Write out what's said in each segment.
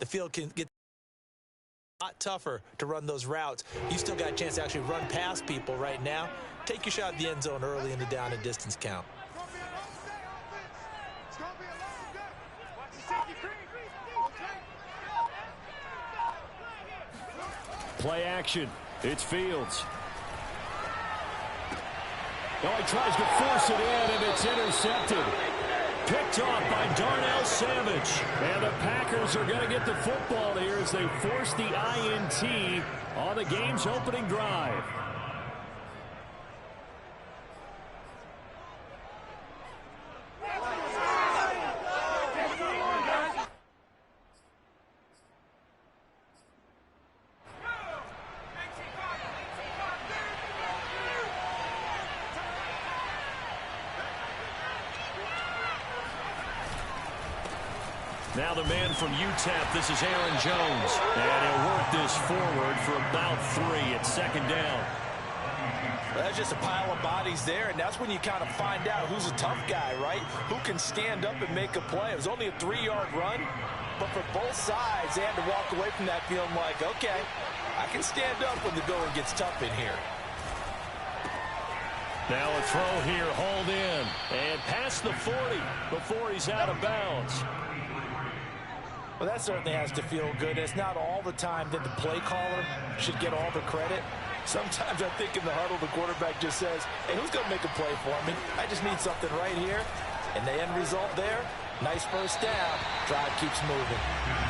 the field can get a lot tougher to run those routes. You still got a chance to actually run past people right now. Take your shot at the end zone early in the down and distance count. Play action. It's Fields. Oh, he tries to force it in, and it's intercepted. Picked off by Darnell Savage. And the Packers are going to get the football here as they force the INT on the game's opening drive. Now the man from UTEP, this is Aaron Jones. And he'll work this forward for about 3 at second down. Well, that's just a pile of bodies there, and that's when you kind of find out who's a tough guy, right? Who can stand up and make a play. It was only a 3-yard run, but for both sides, they had to walk away from that feeling like, okay, I can stand up when the going gets tough in here. Now a throw here, hauled in, and past the 40 before he's out of bounds. Well, that certainly has to feel good. It's not all the time that the play caller should get all the credit. Sometimes I think in the huddle, the quarterback just says, hey, who's going to make a play for me? I just need something right here. And the end result there, nice first down. Drive keeps moving.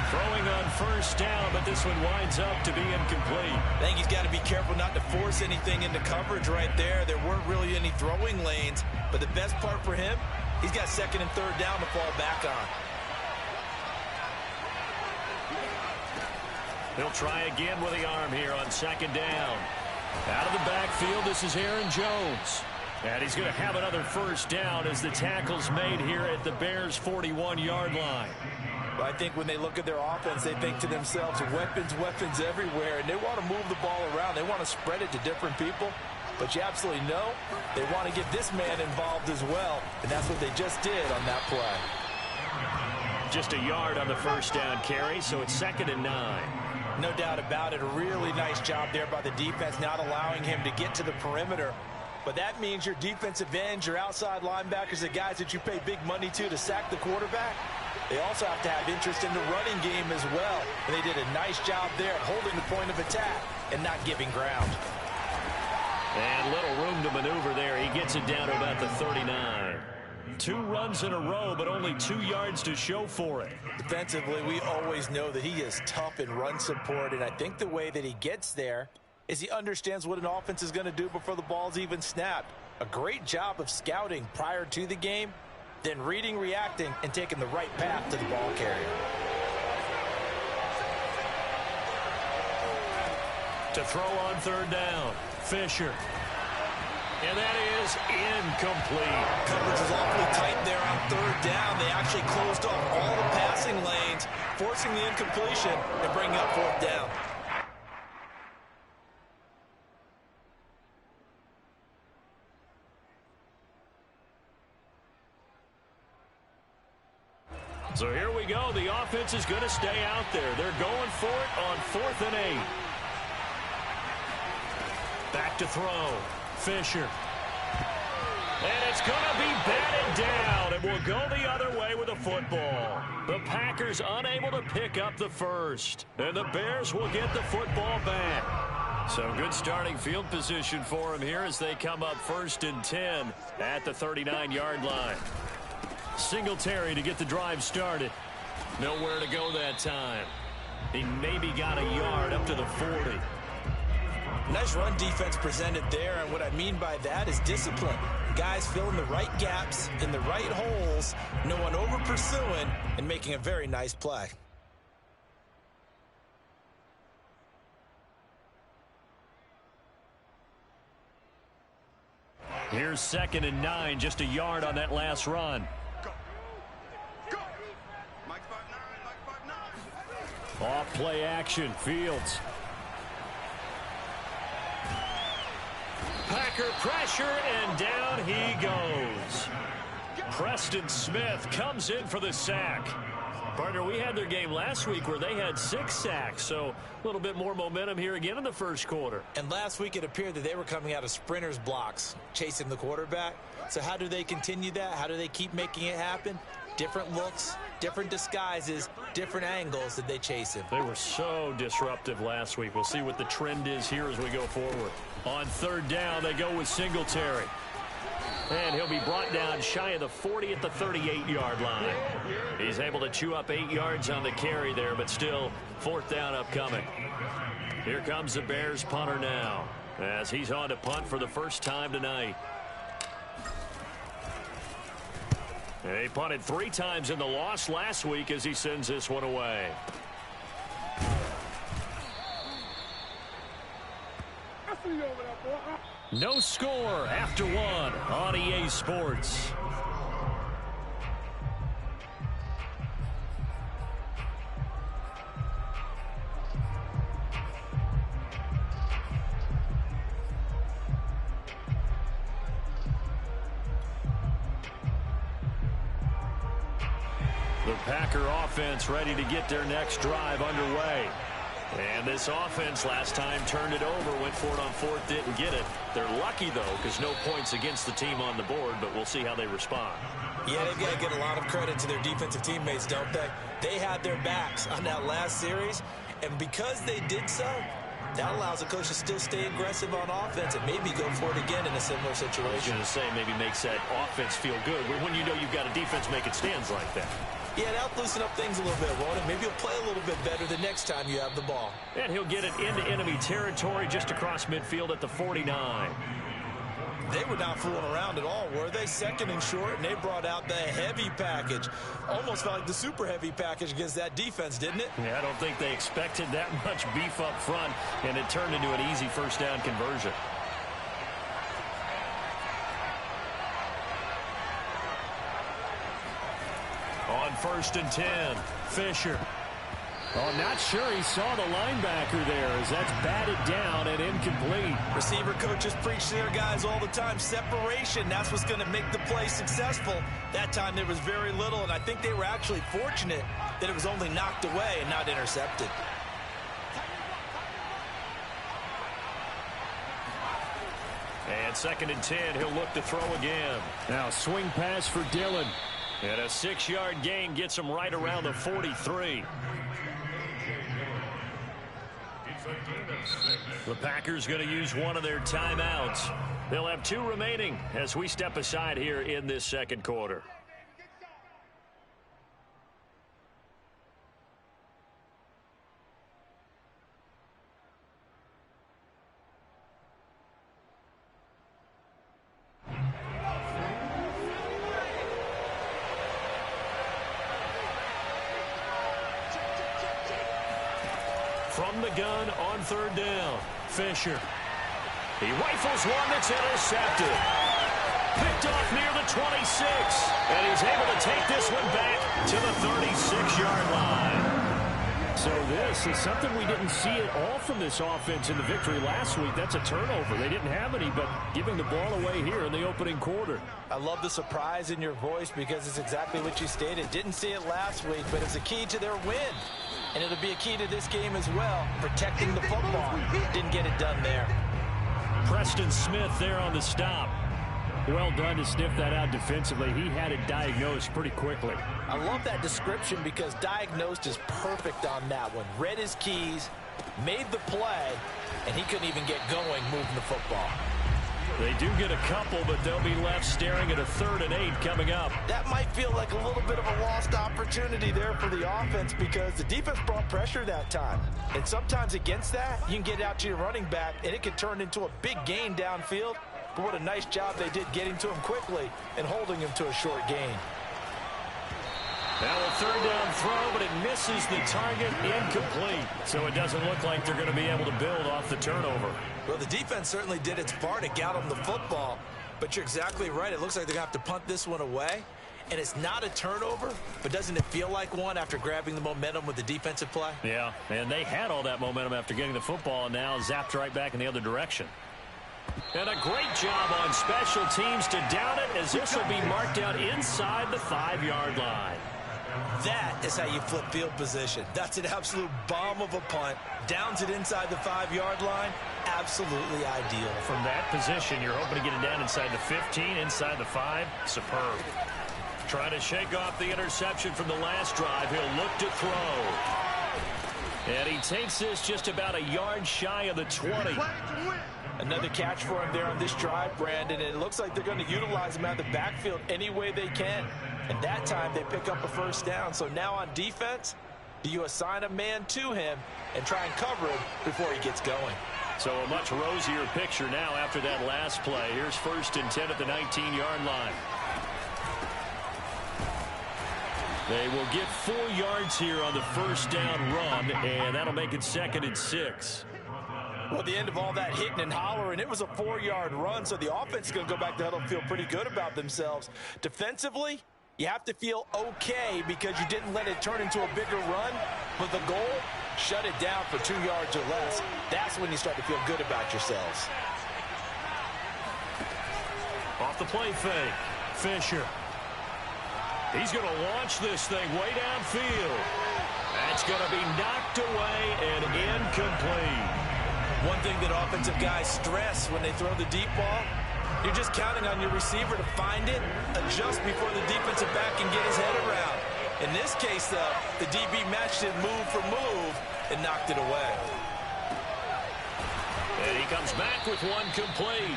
Throwing on first down, but this one winds up to be incomplete. I think he's got to be careful not to force anything into coverage right there. There weren't really any throwing lanes. But the best part for him, he's got second and third down to fall back on. He'll try again with the arm here on second down. Out of the backfield, this is Aaron Jones. And he's going to have another first down as the tackle's made here at the Bears' 41-yard line. Well, I think when they look at their offense, they think to themselves, weapons, weapons everywhere, and they want to move the ball around. They want to spread it to different people. But you absolutely know they want to get this man involved as well, and that's what they just did on that play. Just a yard on the first down carry, so it's 2nd and 9. No doubt about it. A really nice job there by the defense, not allowing him to get to the perimeter. But that means your defensive ends, your outside linebackers, the guys that you pay big money to sack the quarterback, they also have to have interest in the running game as well. And they did a nice job there holding the point of attack and not giving ground. And little room to maneuver there. He gets it down to about the 39. 2 runs in a row, but only 2 yards to show for it. Defensively, we always know that he is tough in run support, and I think the way that he gets there is he understands what an offense is going to do before the ball's even snapped. A great job of scouting prior to the game, then reading, reacting, and taking the right path to the ball carrier. To throw on third down, Fisher. And that is incomplete. Coverage is awfully tight there on third down. They actually closed off all the passing lanes, forcing the incompletion and bringing up fourth down. So here we go. The offense is going to stay out there. They're going for it on 4th and 8. Back to throw. Fisher. And it's going to be batted down. It will go the other way with the football. The Packers unable to pick up the first. And the Bears will get the football back. So good starting field position for them here as they come up 1st and 10 at the 39-yard line. Singletary to get the drive started. Nowhere to go that time. He maybe got a yard up to the 40. Nice run defense presented there, and what I mean by that is discipline. Guys filling the right gaps in the right holes, no one over pursuing, and making a very nice play. Here's 2nd and 9, just a yard on that last run. Off play action, Fields. Packer pressure, and down he goes. Preston Smith comes in for the sack. Partner, we had their game last week where they had 6 sacks, so a little bit more momentum here again in the first quarter. And last week it appeared that they were coming out of sprinters blocks, chasing the quarterback. So how do they continue that? How do they keep making it happen? Different looks, different disguises, different angles that they chase him. They were so disruptive last week. We'll see what the trend is here as we go forward. On third down, they go with Singletary. And he'll be brought down shy of the 40 at the 38-yard line. He's able to chew up 8 yards on the carry there, but still fourth down upcoming. Here comes the Bears punter now as he's on to punt for the first time tonight. And he punted 3 times in the loss last week as he sends this one away. No score after 1 on EA Sports. The Packer offense ready to get their next drive underway. And this offense last time turned it over, went for it on 4th, didn't get it. They're lucky, though, because no points against the team on the board, but we'll see how they respond. Yeah, they've got to get a lot of credit to their defensive teammates, don't they? They had their backs on that last series, and because they did so, that allows the coach to still stay aggressive on offense and maybe go for it again in a similar situation. I was going to say, maybe makes that offense feel good when you know you've got a defense making stands like that. Yeah, that'll loosen up things a little bit, won't it? Maybe he'll play a little bit better the next time you have the ball. And he'll get it into enemy territory just across midfield at the 49. They were not fooling around at all, were they? 2nd and short, and they brought out the heavy package. Almost felt like the super heavy package against that defense, didn't it? Yeah, I don't think they expected that much beef up front, and it turned into an easy first down conversion. On 1st and 10, Fisher. Oh, not sure he saw the linebacker there as that's batted down and incomplete. Receiver coaches preach to their guys all the time. Separation, that's what's going to make the play successful. That time there was very little, and I think they were actually fortunate that it was only knocked away and not intercepted. And 2nd and 10, he'll look to throw again. Now swing pass for Dillon. And a 6-yard gain gets him right around the 43. The Packers going to use one of their timeouts. They'll have 2 remaining as we step aside here in this second quarter. From the gun on 3rd down, Fisher. He rifles one that's intercepted. Picked off near the 26. And he's able to take this one back to the 36-yard line. So this is something we didn't see at all from this offense in the victory last week. That's a turnover. They didn't have any, but giving the ball away here in the opening quarter. I love the surprise in your voice because it's exactly what you stated. Didn't see it last week, but it's a key to their win. And it'll be a key to this game as well, protecting the football. Didn't get it done there. Preston Smith there on the stop. Well done to sniff that out defensively. He had it diagnosed pretty quickly. I love that description because diagnosed is perfect on that one. Read his keys, made the play, and he couldn't even get going moving the football. They do get a couple, but they'll be left staring at a 3rd and 8 coming up. That might feel like a little bit of a lost opportunity there for the offense because the defense brought pressure that time. And sometimes against that, you can get out to your running back, and it can turn into a big gain downfield. But what a nice job they did getting to him quickly and holding him to a short gain. Now a 3rd down throw, but it misses the target, incomplete. So it doesn't look like they're going to be able to build off the turnover. Well, the defense certainly did its part to get them the football. But you're exactly right. It looks like they're going to have to punt this one away. And it's not a turnover, but doesn't it feel like one after grabbing the momentum with the defensive play? Yeah, and they had all that momentum after getting the football and now zapped right back in the other direction. And a great job on special teams to down it as this will be marked out inside the 5-yard line. That is how you flip field position. That's an absolute bomb of a punt. Downs it inside the 5-yard line. Absolutely ideal. From that position, you're hoping to get it down inside the 15, inside the 5. Superb. Trying to shake off the interception from the last drive. He'll look to throw. And he takes this just about a yard shy of the 20. Another catch for him there on this drive, Brandon. And it looks like they're going to utilize him out of the backfield any way they can. And that time they pick up a first down. So now on defense, do you assign a man to him and try and cover him before he gets going? So a much rosier picture now after that last play. Here's 1st and 10 at the 19-yard line. They will get 4 yards here on the first down run, and that'll make it 2nd and 6. Well, at the end of all that hitting and hollering, it was a 4-yard run, so the offense is going to go back to huddle and feel pretty good about themselves. Defensively, you have to feel okay because you didn't let it turn into a bigger run, but the goal, shut it down for 2 yards or less. That's when you start to feel good about yourselves. Off the play fake, Fisher. He's going to launch this thing way downfield. That's going to be knocked away and incomplete. One thing that offensive guys stress when they throw the deep ball, you're just counting on your receiver to find it, adjust before the defensive back can get his head around. In this case, though, the DB matched it move for move and knocked it away. And he comes back with one complete.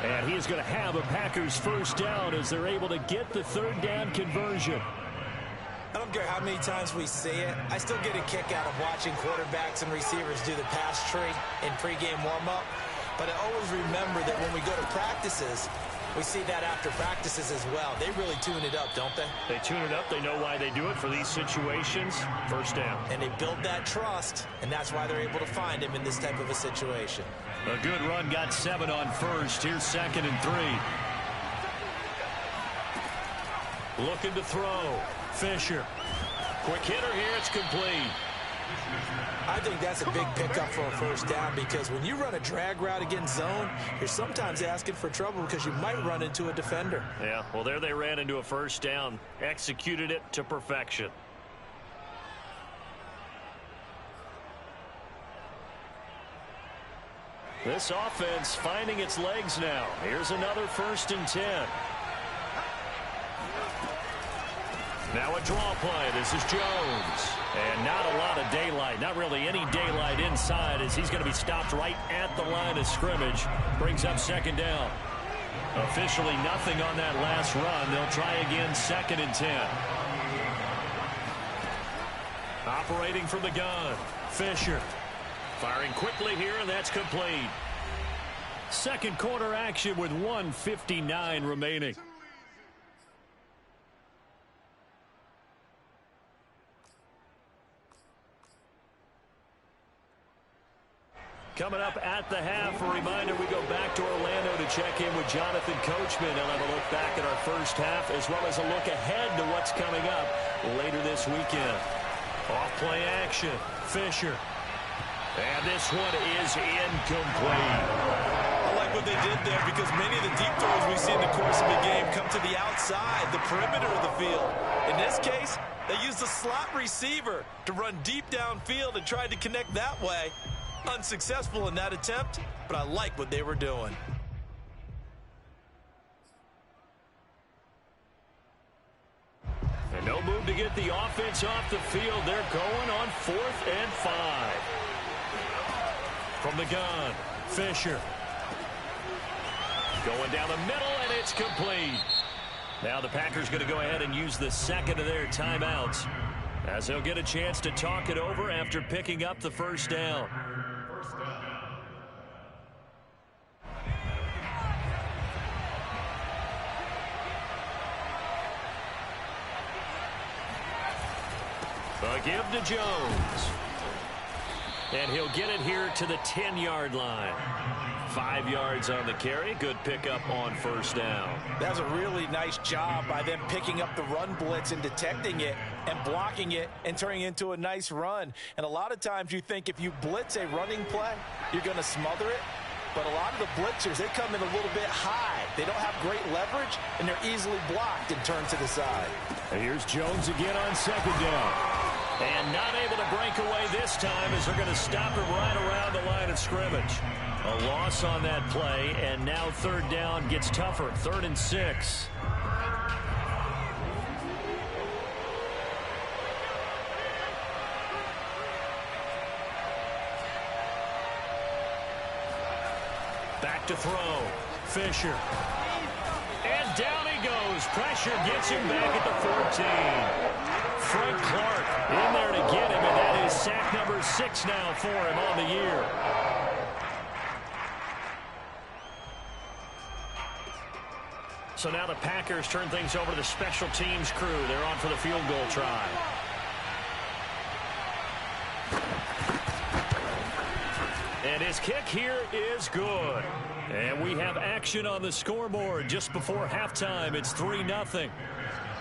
And he is going to have a Packers first down as they're able to get the 3rd down conversion. I don't care how many times we see it. I still get a kick out of watching quarterbacks and receivers do the pass tree in pregame warm-up. But I always remember that when we go to practices, we see that after practices as well. They really tune it up, don't they? They tune it up. They know why they do it for these situations. First down. And they build that trust, and that's why they're able to find him in this type of a situation. A good run, got 7 on first. Here's 2nd and 3. Looking to throw. Fisher. Quick hitter here. It's complete. I think that's a big pickup for a first down because when you run a drag route against zone, you're sometimes asking for trouble because you might run into a defender. Yeah, well, there they ran into a first down. Executed it to perfection. This offense finding its legs now. Here's another 1st and 10. Now a draw play. This is Jones. And not a lot of daylight. Not really any daylight inside as he's going to be stopped right at the line of scrimmage. Brings up 2nd down. Officially nothing on that last run. They'll try again 2nd and 10. Operating from the gun. Fisher. Firing quickly here, and that's complete. 2nd quarter action with 1:59 remaining. Coming up at the half, a reminder, we go back to Orlando to check in with Jonathan Coachman. He'll have a look back at our first half as well as a look ahead to what's coming up later this weekend. Off-play action, Fisher. And this one is incomplete. I like what they did there because many of the deep throws we see in the course of the game come to the outside, the perimeter of the field. In this case, they used a slot receiver to run deep downfield and tried to connect that way. Unsuccessful in that attempt, but I like what they were doing. And no move to get the offense off the field. They're going on 4th and 5. From the gun, Fisher. Going down the middle, and it's complete. Now the Packers going to go ahead and use the 2nd of their timeouts as they'll get a chance to talk it over after picking up the first down. A give to Jones. And he'll get it here to the 10-yard line. 5 yards on the carry. Good pickup on first down. That was a really nice job by them picking up the run blitz and detecting it and blocking it and turning it into a nice run. And a lot of times you think if you blitz a running play, you're going to smother it. But a lot of the blitzers, they come in a little bit high. They don't have great leverage, and they're easily blocked and turned to the side. And here's Jones again on second down. And not able to break away this time as they're going to stop him right around the line of scrimmage. A loss on that play, and now third down gets tougher. 3rd and 6. Back to throw. Fisher. And down he goes. Pressure gets him back at the 14. Frank Clark in there to get him, and that is sack number 6 now for him on the year. So now the Packers turn things over to the special teams crew. They're on for the field goal try. And his kick here is good. And we have action on the scoreboard just before halftime. It's 3-0.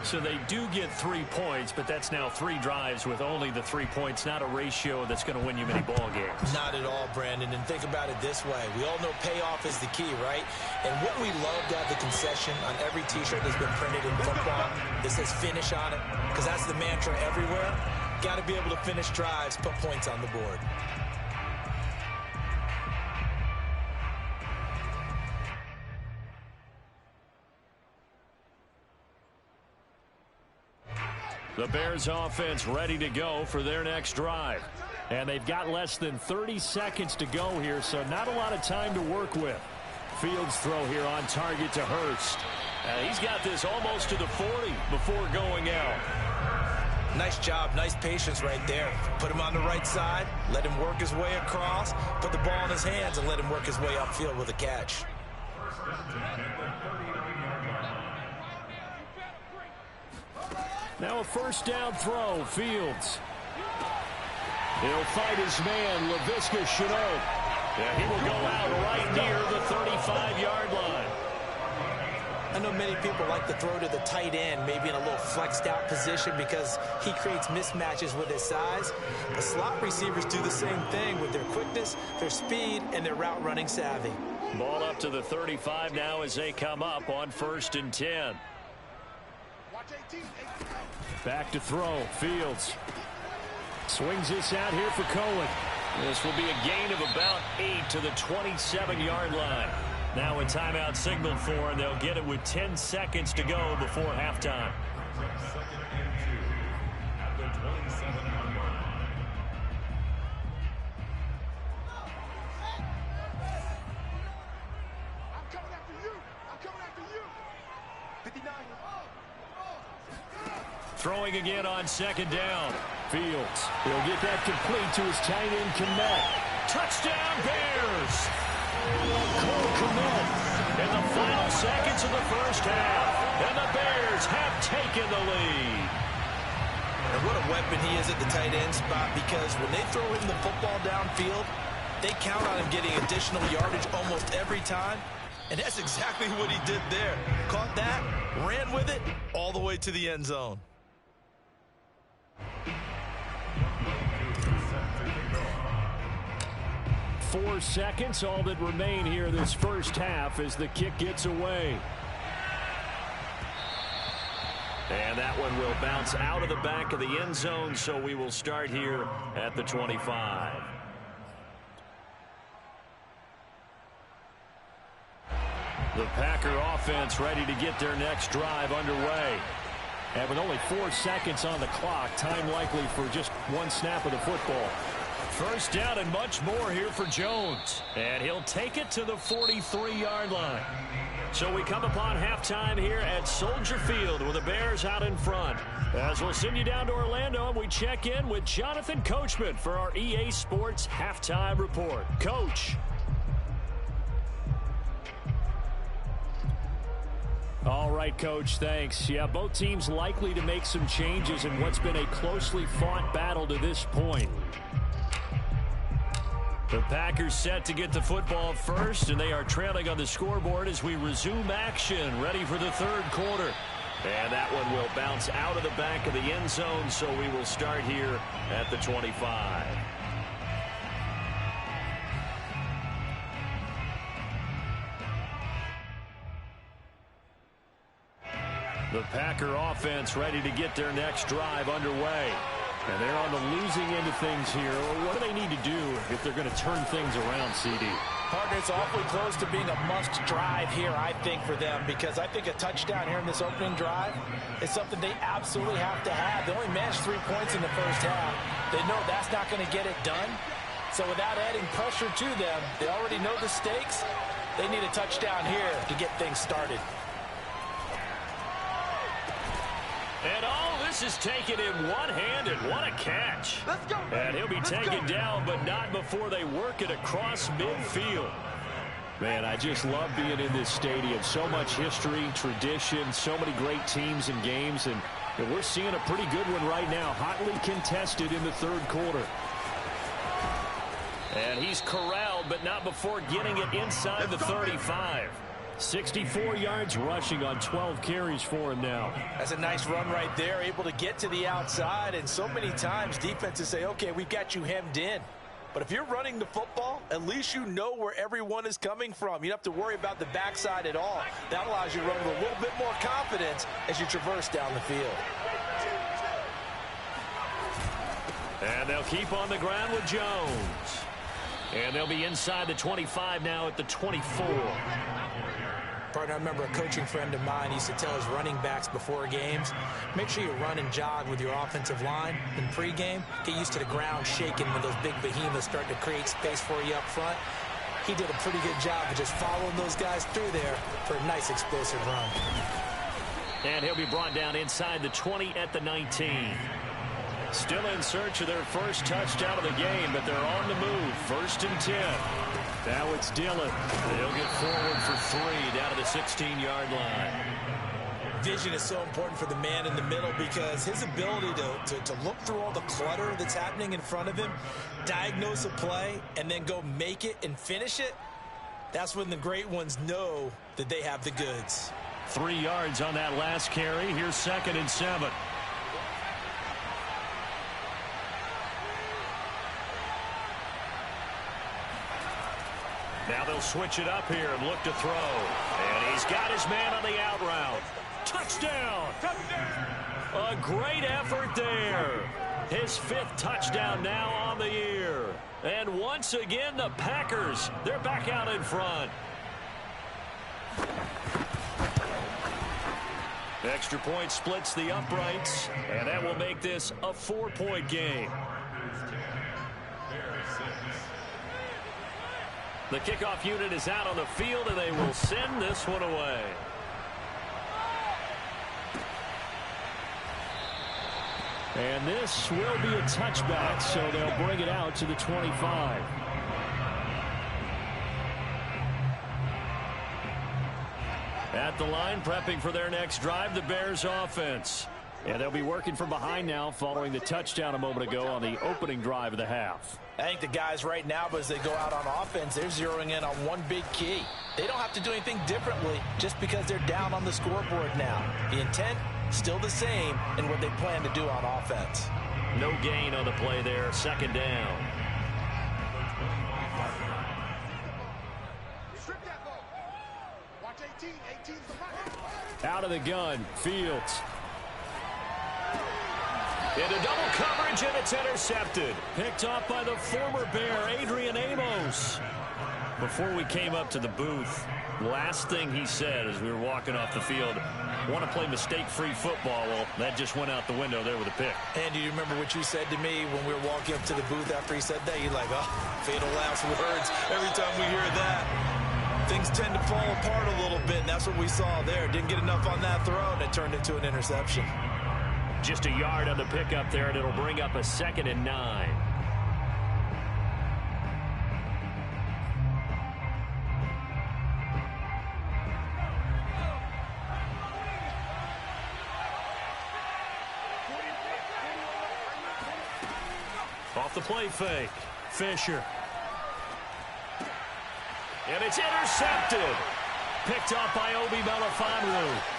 So they do get 3 points, but that's now 3 drives with only the 3 points, not a ratio that's going to win you many ball games. Not at all, Brandon. And think about it this way. We all know payoff is the key, right? And what we love to have the concession on every T-shirt that's been printed in football that says finish on it, because that's the mantra everywhere. Got to be able to finish drives, put points on the board. The Bears offense ready to go for their next drive. And they've got less than 30 seconds to go here, so not a lot of time to work with. Fields throw here on target to Hurst. He's got this almost to the 40 before going out. Nice job, nice patience right there. Put him on the right side, let him work his way across, put the ball in his hands, and let him work his way upfield with a catch. Now a first down throw, Fields. He'll fight his man, Laviska Shenault. Yeah, he will go out right near the 35-yard line. I know many people like to throw to the tight end, maybe in a little flexed out position because he creates mismatches with his size. The slot receivers do the same thing with their quickness, their speed, and their route running savvy. Ball up to the 35 now as they come up on 1st and 10. Back to throw, Fields. Swings this out here for Cohen. This will be a gain of about 8 to the 27-yard line. Now a timeout signaled for, and they'll get it with 10 seconds to go before halftime. Throwing again on 2nd down. Fields. He'll get that complete to his tight end, Kmet. Touchdown, Bears! Cole Kmet in the final seconds of the first half. And the Bears have taken the lead. And what a weapon he is at the tight end spot, because when they throw him the football downfield, they count on him getting additional yardage almost every time. And that's exactly what he did there. Caught that, ran with it, all the way to the end zone. Four seconds, all that remain here this first half as the kick gets away. And that one will bounce out of the back of the end zone, so we will start here at the 25. The Packer offense ready to get their next drive underway. And with only 4 seconds on the clock, time likely for just one snap of the football. First down and much more here for Jones. And he'll take it to the 43-yard line. So we come upon halftime here at Soldier Field with the Bears out in front. As we'll send you down to Orlando, and we check in with Jonathan Coachman for our EA Sports Halftime Report. Coach. All right, Coach, thanks. Yeah, both teams likely to make some changes in what's been a closely fought battle to this point. The Packers set to get the football first, and they are trailing on the scoreboard as we resume action, ready for the third quarter. And that one will bounce out of the back of the end zone, so we will start here at the 25. The Packer offense ready to get their next drive underway. And they're on the losing end of things here. What do they need to do if they're going to turn things around, CD? Partner, it's awfully close to being a must drive here, I think, for them, because I think a touchdown here in this opening drive is something they absolutely have to have. They only managed 3 points in the first half. They know that's not going to get it done. So without adding pressure to them, they already know the stakes. They need a touchdown here to get things started. And all this is taken in one hand, and what a catch. Let's go. And he'll be taken down, but not before they work it across midfield. Man, I just love being in this stadium. So much history, tradition, so many great teams and games, and we're seeing a pretty good one right now, hotly contested in the third quarter. And he's corralled, but not before getting it inside the 35. 64 yards rushing on 12 carries for him now. That's a nice run right there, able to get to the outside. And so many times defenses say, okay, we've got you hemmed in. But if you're running the football, at least you know where everyone is coming from. You don't have to worry about the backside at all. That allows you to run with a little bit more confidence as you traverse down the field. And they'll keep on the ground with Jones. And they'll be inside the 25 now at the 24. Partner, I remember a coaching friend of mine used to tell his running backs before games, make sure you run and jog with your offensive line in pregame. Get used to the ground shaking when those big behemoths start to create space for you up front. He did a pretty good job of just following those guys through there for a nice explosive run. And he'll be brought down inside the 20 at the 19. Still in search of their first touchdown of the game, but they're on the move. 1st and 10. Now it's Dillon. They'll get forward for 3 down to the 16-yard line. Vision is so important for the man in the middle because his ability to look through all the clutter that's happening in front of him, diagnose a play, and then go make it and finish it, that's when the great ones know that they have the goods. 3 yards on that last carry. Here's 2nd and 7. Now they'll switch it up here and look to throw. And he's got his man on the out route. Touchdown! A great effort there. His 5th touchdown now on the year. And once again, the Packers, they're back out in front. Extra point splits the uprights, and that will make this a 4-point game. The kickoff unit is out on the field, and they will send this one away. And this will be a touchback, so they'll bring it out to the 25. At the line, prepping for their next drive, the Bears offense. And they'll be working from behind now following the touchdown a moment ago on the opening drive of the half. I think the guys right now, as they go out on offense, they're zeroing in on one big key. They don't have to do anything differently just because they're down on the scoreboard now. The intent, still the same in what they plan to do on offense. No gain on the play there, 2nd down. Out of the gun, Fields. Into double coverage, and it's intercepted. Picked off by the former Bear, Adrian Amos. Before we came up to the booth, last thing he said as we were walking off the field, want to play mistake-free football. Well, that just went out the window there with a pick. And do you remember what you said to me when we were walking up to the booth after he said that? You're like, oh, fatal last words. Every time we hear that, things tend to fall apart a little bit, and that's what we saw there. Didn't get enough on that throw, and it turned into an interception. Just a yard on the pickup there, and it'll bring up a 2nd and 9. Off the play fake, Fisher. And it's intercepted. Picked off by Obi Melifonwu.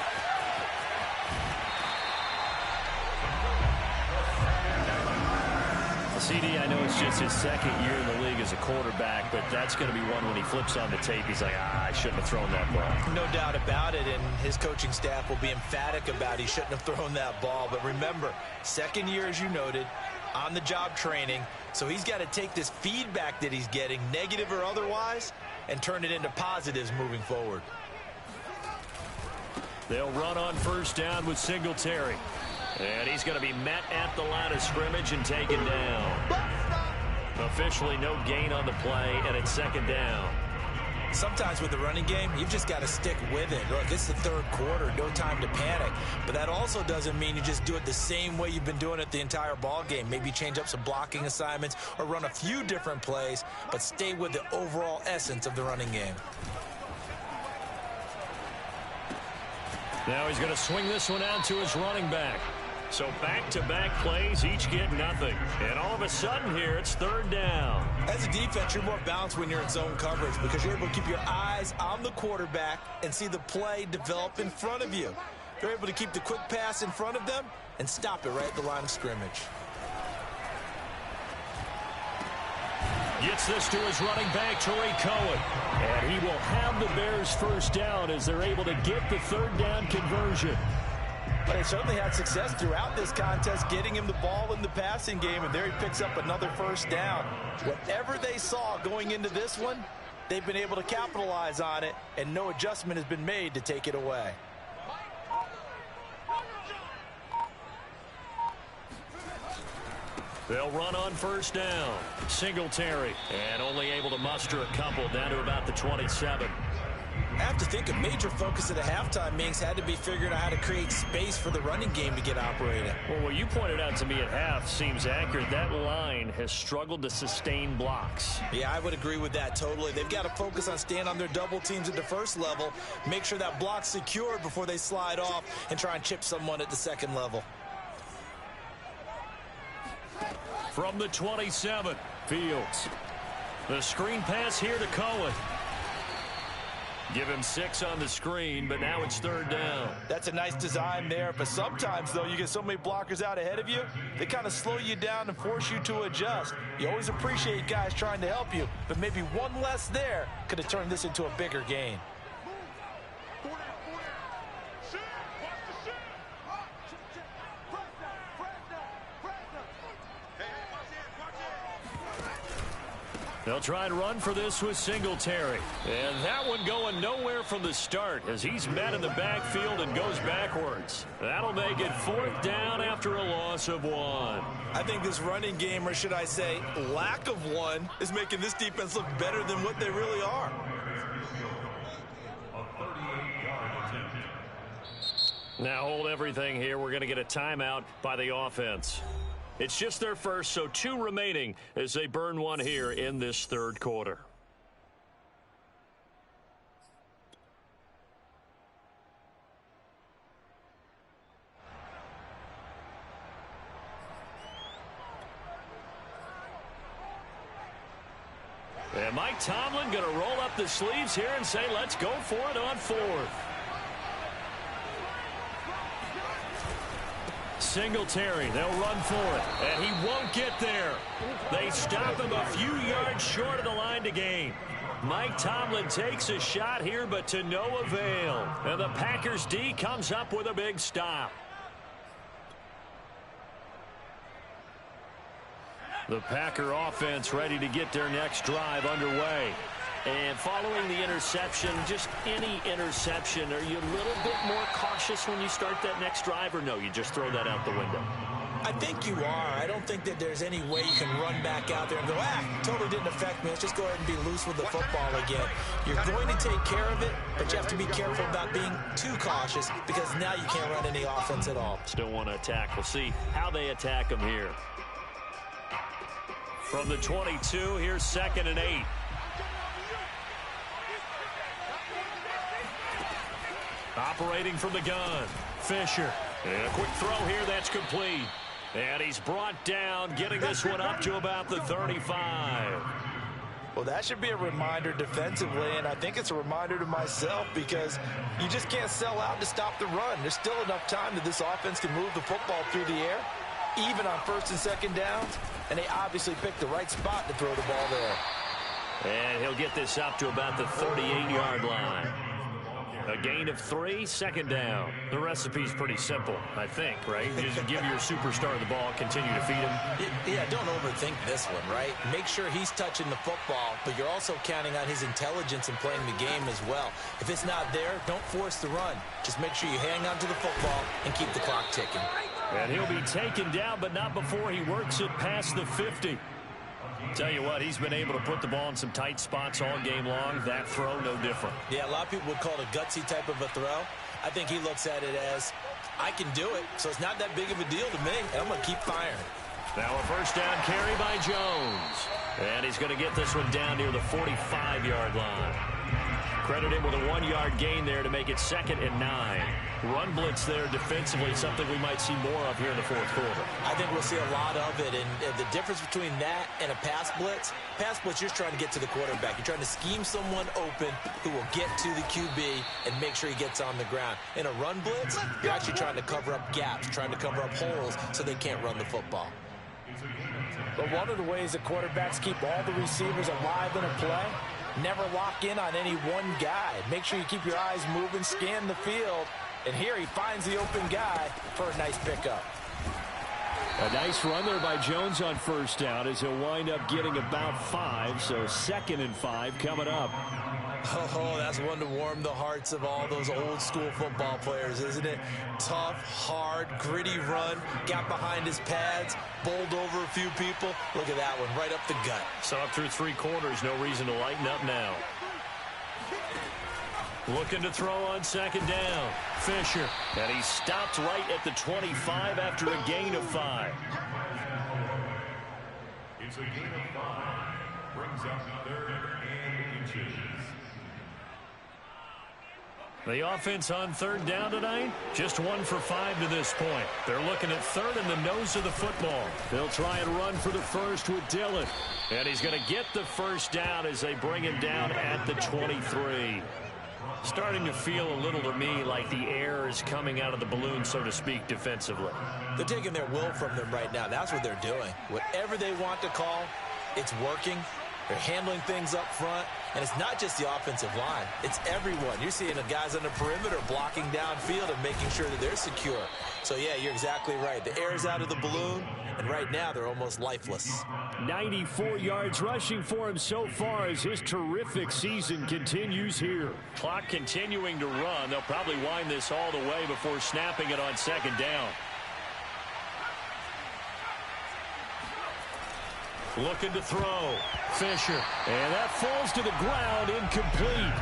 CD, I know it's just his second year in the league as a quarterback, but that's going to be one when he flips on the tape. He's like, I shouldn't have thrown that ball. No doubt about it, and his coaching staff will be emphatic about he shouldn't have thrown that ball. But remember, second year, as you noted, on-the-job training, so he's got to take this feedback that he's getting, negative or otherwise, and turn it into positives moving forward. They'll run on first down with Singletary. And he's going to be met at the line of scrimmage and taken down. Officially no gain on the play, and it's second down. Sometimes with the running game, you've just got to stick with it. Look, it's the third quarter, no time to panic. But that also doesn't mean you just do it the same way you've been doing it the entire ball game. Maybe change up some blocking assignments or run a few different plays, but stay with the overall essence of the running game. Now he's going to swing this one out to his running back. So back-to-back plays, each get nothing. And all of a sudden here, it's third down. As a defense, you're more balanced when you're in zone coverage because you're able to keep your eyes on the quarterback and see the play develop in front of you. You're able to keep the quick pass in front of them and stop it right at the line of scrimmage. Gets this to his running back, Tariq Cohen. And he will have the Bears first down as they're able to get the third down conversion. But they certainly had success throughout this contest, getting him the ball in the passing game, and there he picks up another first down. Whatever they saw going into this one, they've been able to capitalize on it, and no adjustment has been made to take it away. They'll run on first down. Singletary, and only able to muster a couple down to about the 27. I have to think a major focus of the halftime meetings had to be figuring out how to create space for the running game to get operated. Well, what you pointed out to me at half seems accurate. That line has struggled to sustain blocks. Yeah, I would agree with that totally. They've got to focus on staying on their double teams at the first level, make sure that block's secured before they slide off and try and chip someone at the second level. From the 27, Fields. The screen pass here to Cohen. Give him 6 on the screen, but now it's third down. That's a nice design there, but sometimes, though, you get so many blockers out ahead of you, they kind of slow you down and force you to adjust. You always appreciate guys trying to help you, but maybe one less there could have turned this into a bigger gain. They'll try and run for this with Singletary. And that one going nowhere from the start as he's met in the backfield and goes backwards. That'll make it fourth down after a loss of 1. I think this running game, or should I say lack of one, is making this defense look better than what they really are. Now hold everything here. We're going to get a timeout by the offense. It's just their first, so 2 remaining as they burn one here in this third quarter. And Mike Tomlin going to roll up the sleeves here and say, let's go for it on 4th. Singletary, they'll run for it, and he won't get there. They stop him a few yards short of the line to gain. Mike Tomlin takes a shot here, but to no avail. And the Packers D comes up with a big stop. The Packer offense ready to get their next drive underway. And following the interception, just any interception, are you a little bit more cautious when you start that next drive, or no, you just throw that out the window? I think you are. I don't think that there's any way you can run back out there and go, totally didn't affect me. Let's just go ahead and be loose with the football again. You're going to take care of it, but you have to be careful about being too cautious because now you can't run any offense at all. Still want to attack. We'll see how they attack them here. From the 22, here's 2nd and 8. Operating from the gun, Fisher. And a quick throw here, that's complete. And he's brought down, getting this one up to about the 35. Well, that should be a reminder defensively, and I think it's a reminder to myself because you just can't sell out to stop the run. There's still enough time that this offense can move the football through the air. even on first and second downs, and they obviously picked the right spot to throw the ball there. And he'll get this up to about the 38-yard line. A gain of 3, second down. The recipe's pretty simple, I think, right? You just give your superstar the ball, continue to feed him. Yeah, don't overthink this one, right? Make sure he's touching the football, but you're also counting on his intelligence in playing the game as well. If it's not there, don't force the run. Just make sure you hang on to the football and keep the clock ticking. And he'll be taken down, but not before he works it past the 50. Tell you what, he's been able to put the ball in some tight spots all game long. That throw, no different. Yeah, a lot of people would call it a gutsy type of a throw. I think he looks at it as, I can do it, so it's not that big of a deal to me, and I'm going to keep firing. Now a first down carry by Jones. And he's going to get this one down near the 45-yard line. Credit him with a 1-yard gain there to make it 2nd and 9. Run blitz there defensively, something we might see more of here in the fourth quarter. I think we'll see a lot of it, and the difference between that and a pass blitz, you're just trying to get to the quarterback. You're trying to scheme someone open who will get to the QB and make sure he gets on the ground. In a run blitz, you're actually trying to cover up gaps, trying to cover up holes so they can't run the football. But one of the ways that quarterbacks keep all the receivers alive in a play, never lock in on any one guy. Make sure you keep your eyes moving, scan the field. And here he finds the open guy for a nice pickup. A nice run there by Jones on first down as he'll wind up getting about 5. So 2nd and 5 coming up. Oh, that's one to warm the hearts of all those old school football players, isn't it? Tough, hard, gritty run, got behind his pads, bowled over a few people. Look at that one, right up the gut. So up through 3 quarters, no reason to lighten up now. Looking to throw on 2nd down. Fisher. And he stopped right at the 25 after a gain of 5. It's a gain of 5. Brings up 3rd and inches. The offense on 3rd down tonight, just 1 for 5 to this point. They're looking at 3rd in the nose of the football. They'll try and run for the first with Dillon. And he's going to get the first down as they bring him down at the 23. Starting to feel a little to me like the air is coming out of the balloon, so to speak, defensively. They're taking their will from them right now. That's what they're doing. Whatever they want to call, it's working. They're handling things up front. And it's not just the offensive line. It's everyone. You're seeing the guys on the perimeter blocking downfield and making sure that they're secure. So, yeah, you're exactly right. The air's out of the balloon, and right now they're almost lifeless. 94 yards rushing for him so far as his terrific season continues here. Clock continuing to run. They'll probably wind this all the way before snapping it on 2nd down. Looking to throw. Fisher. And that falls to the ground, incomplete.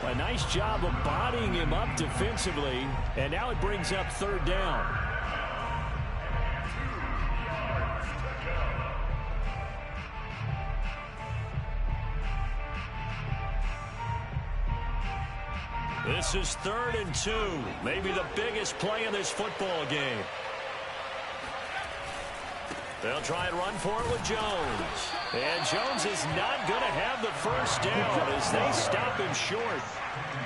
A nice job of bodying him up defensively. And now it brings up 3rd down. This is 3rd and 2. Maybe the biggest play in this football game. They'll try and run for it with Jones. And Jones is not going to have the first down as they stop him short.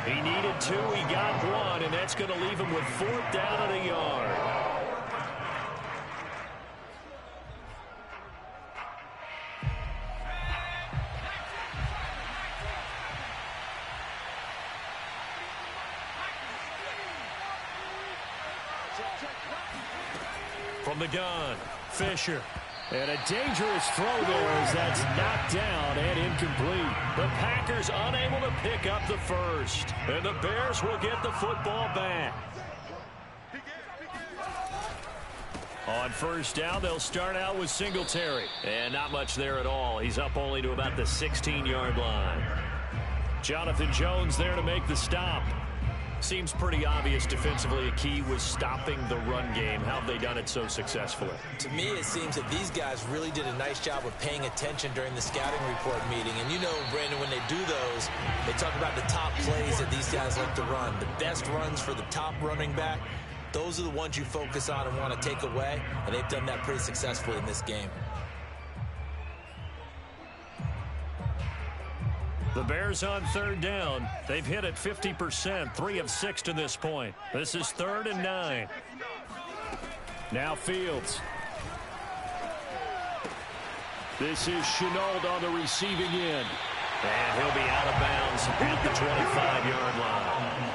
He needed 2, he got 1, and that's going to leave him with 4th down and a yard. From the gun, Fisher. And a dangerous throw there as that's knocked down and incomplete. The Packers unable to pick up the first. And the Bears will get the football back. On first down, they'll start out with Singletary. And not much there at all. He's up only to about the 16-yard line. Jonathan Jones there to make the stop. Seems pretty obvious defensively a key was stopping the run game. How have they done it so successfully? To me, it seems that these guys really did a nice job of paying attention during the scouting report meeting. And you know, Brandon, when they do those, they talk about the top plays that these guys like to run. The best runs for the top running back, those are the ones you focus on and want to take away. And they've done that pretty successfully in this game. The Bears on 3rd down. They've hit it 50%, 3 of 6 to this point. This is 3rd and 9. Now Fields. This is Chenault on the receiving end. And he'll be out of bounds at the 25-yard line.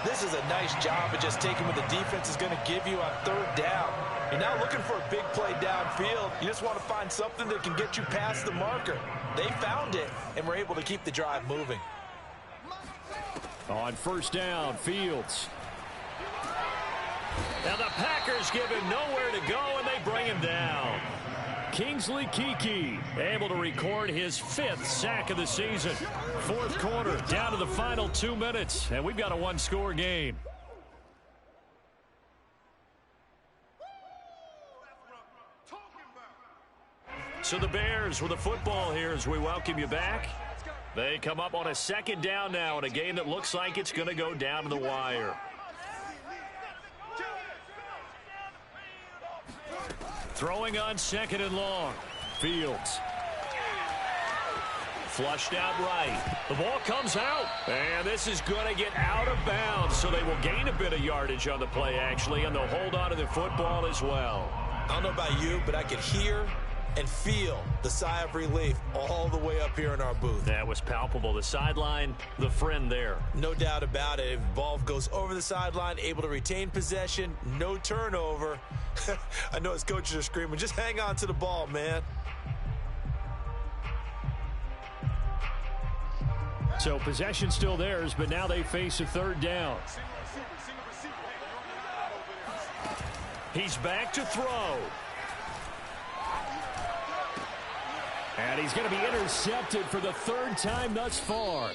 This is a nice job of just taking what the defense is going to give you on third down. You're not looking for a big play downfield. You just want to find something that can get you past the marker. They found it and were able to keep the drive moving. On first down, Fields. Now the Packers give him nowhere to go, and they bring him down. Kingsley Keke able to record his 5th sack of the season. Fourth quarter, down to the final 2 minutes, and we've got a one-score game. So the Bears with the football here as we welcome you back. They come up on a second down now in a game that looks like it's going to go down to the wire. Throwing on second and long. Fields. Flushed out right. The ball comes out. And this is going to get out of bounds, so they will gain a bit of yardage on the play, actually, and they'll hold on to the football as well. I don't know about you, but I could hear and feel the sigh of relief all the way up here in our booth. That was palpable. The sideline, the friend there. No doubt about it. If the ball goes over the sideline, able to retain possession, no turnover. I know his coaches are screaming, just hang on to the ball, man. So possession still theirs, but now they face a third down. He's back to throw. And he's going to be intercepted for the 3rd time thus far.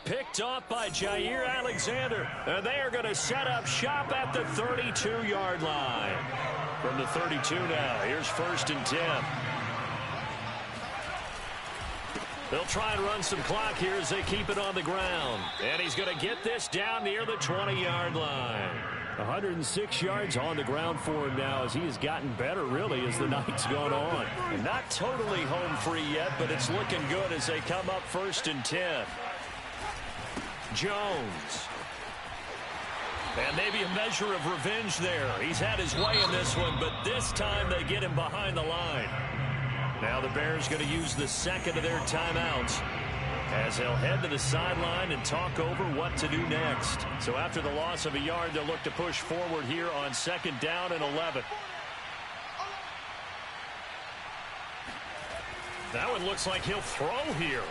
Picked off by Jair Alexander. And they are going to set up shop at the 32-yard line. From the 32 now, here's 1st and 10. They'll try and run some clock here as they keep it on the ground. And he's going to get this down near the 20-yard line. 106 yards on the ground for him now as he has gotten better, really, as the night's gone on. And not totally home free yet, but it's looking good as they come up 1st and 10. Jones. And maybe a measure of revenge there. He's had his way in this one, but this time they get him behind the line. Now the Bears going to use the second of their timeouts as they'll head to the sideline and talk over what to do next. So after the loss of a yard, they'll look to push forward here on 2nd down and 11. That one looks like he'll throw here.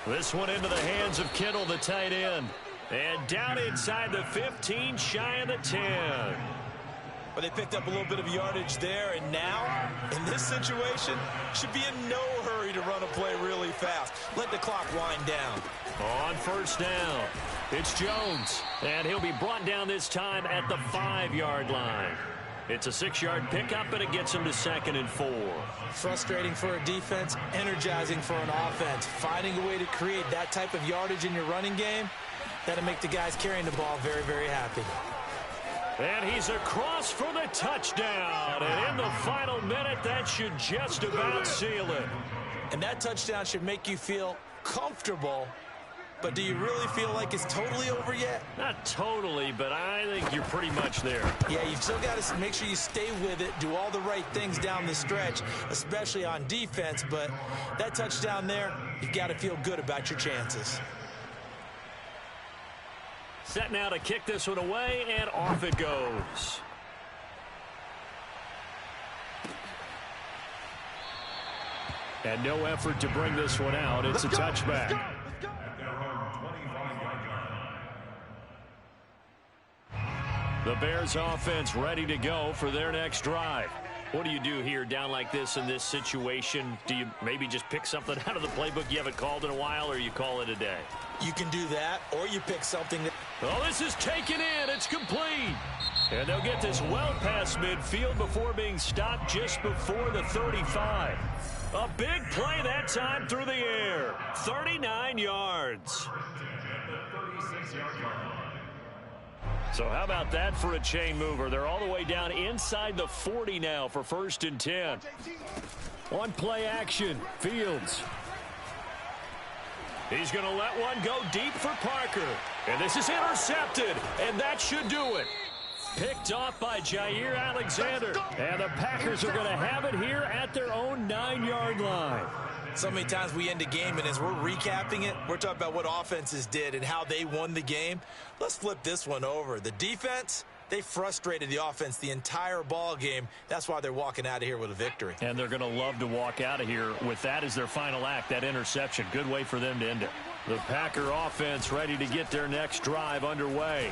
This one into the hands of Kittle, the tight end. And down inside the 15, shy of the 10. But they picked up a little bit of yardage there, and now, in this situation, should be in no hurry to run a play really fast. Let the clock wind down. On 1st down, it's Jones. And he'll be brought down this time at the 5-yard line. It's a 6-yard pickup, and it gets him to 2nd and 4. Frustrating for a defense, energizing for an offense. Finding a way to create that type of yardage in your running game, that'll make the guys carrying the ball very, very happy. And he's across for the touchdown. And in the final minute, that should just about seal it. And that touchdown should make you feel comfortable. But do you really feel like it's totally over yet? Not totally, but I think you're pretty much there. Yeah, you've still got to make sure you stay with it, do all the right things down the stretch, especially on defense. But that touchdown there, you've got to feel good about your chances. Set now to kick this one away, and off it goes. And no effort to bring this one out. It's a touchback. The Bears offense ready to go for their next drive. What do you do here down like this in this situation? Do you maybe just pick something out of the playbook you haven't called in a while, or you call it a day? You can do that, or you pick something that... Oh, this is taken in. It's complete. And they'll get this well past midfield before being stopped just before the 35. A big play that time through the air. 39 yards. So how about that for a chain mover? They're all the way down inside the 40 now for 1st and 10. On play action, Fields. He's going to let one go deep for Parker. And this is intercepted, and that should do it. Picked off by Jair Alexander. And the Packers are going to have it here at their own 9-yard line. So many times we end a game, and as we're recapping it, we're talking about what offenses did and how they won the game. Let's flip this one over. The defense, they frustrated the offense the entire ball game. That's why they're walking out of here with a victory. And they're going to love to walk out of here with that as their final act, that interception. Good way for them to end it. The Packer offense ready to get their next drive underway.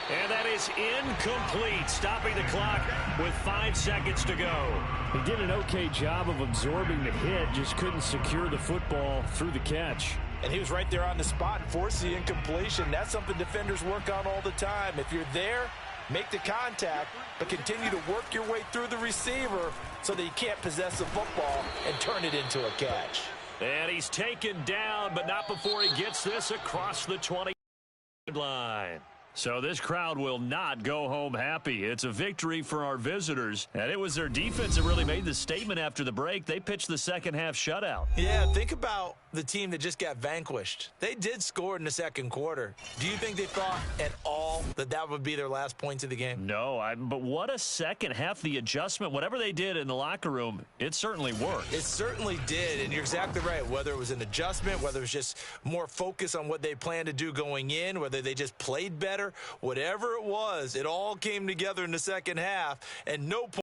And that is incomplete, stopping the clock with 5 seconds to go. He did an okay job of absorbing the hit, just couldn't secure the football through the catch. And he was right there on the spot and forced the incompletion. That's something defenders work on all the time. If you're there, make the contact, but continue to work your way through the receiver so that you can't possess the football and turn it into a catch. And he's taken down, but not before he gets this across the 20 line. So this crowd will not go home happy. It's a victory for our visitors, and it was their defense that really made the statement after the break. They pitched the second-half shutout. Yeah, think about the team that just got vanquished. They did score in the second quarter. Do you think they thought at all that that would be their last points of the game? No, but what a second half. The adjustment, whatever they did in the locker room, it certainly worked. It certainly did, and you're exactly right. Whether it was an adjustment, whether it was just more focus on what they planned to do going in, whether they just played better, whatever it was, it all came together in the second half, and no point.